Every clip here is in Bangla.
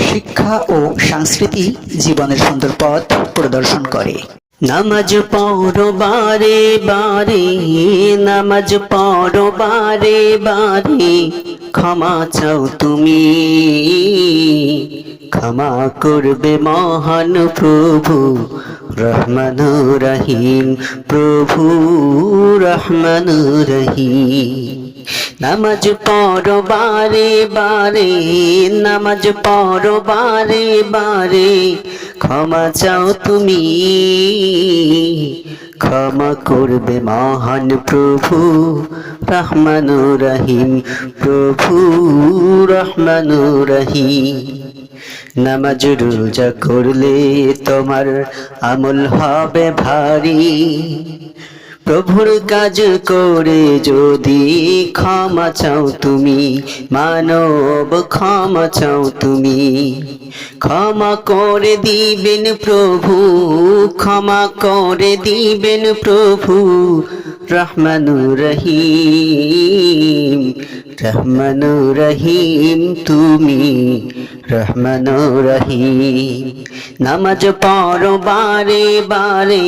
শিক্ষা ও সংস্কৃতি জীবনের সুন্দর পথ প্রদর্শন করে। নামাজ পড়ো বারে বারে, নামাজ পড়ো বারে বারে, ক্ষমা চাও তুমি, ক্ষমা করবে মহান প্রভু রহমান রহিম, প্রভু রহমান রহিম। নামাজ পড়ো বারে বারে, নামাজ পড়ো বারে বারে, ক্ষমা চাও তুমি, ক্ষমা করবে মহান প্রভু রহমান রহিম, প্রভু রহমান রহিম। নামাজ রোজা করলে তোমার আমল হবে ভারী, প্রভুর কাজ করে যদি ক্ষমা চাও তুমি, মানব ক্ষমা চাও তুমি, ক্ষমা করে দিবেন প্রভু, ক্ষমা করে দিবেন প্রভু রহমানুর রহিম, রহমানুর রহিম তুমি রহমানুর রহিম। নামাজ পড়ো বারে বারে,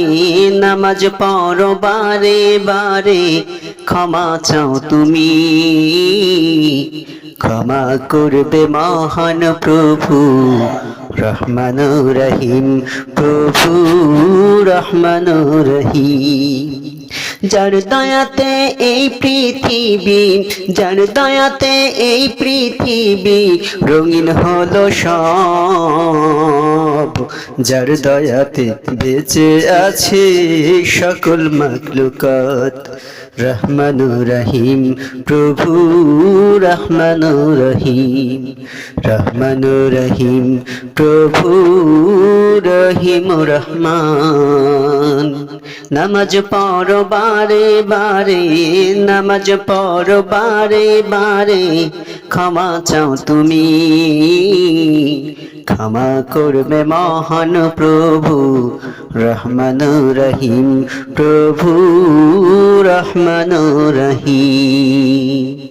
নামাজ পড়ো বারে বারে, ক্ষমা চাও তুমি, ক্ষমা করবে মহান প্রভু রহমান রহিম, প্রভু রহমান রহিম। যার দয়াতে এই পৃথিবী, যার দয়াতে এই পৃথিবী রঙিন হলো সব, যার দয়াতে বেঁচে আছে সকল মাখলুকাত রহমানুর রহিম, প্রভু রহমানুর রহিম, রহমানুর রহিম, প্রভু রহিম রহমান। নামাজ পড়ো বারে বারে, নামাজ পড়ো বারে বারে, ক্ষমা চাও তুমি, ক্ষমা করবে মহান প্রভু রহমান রহিম, প্রভু রহমান রহিম।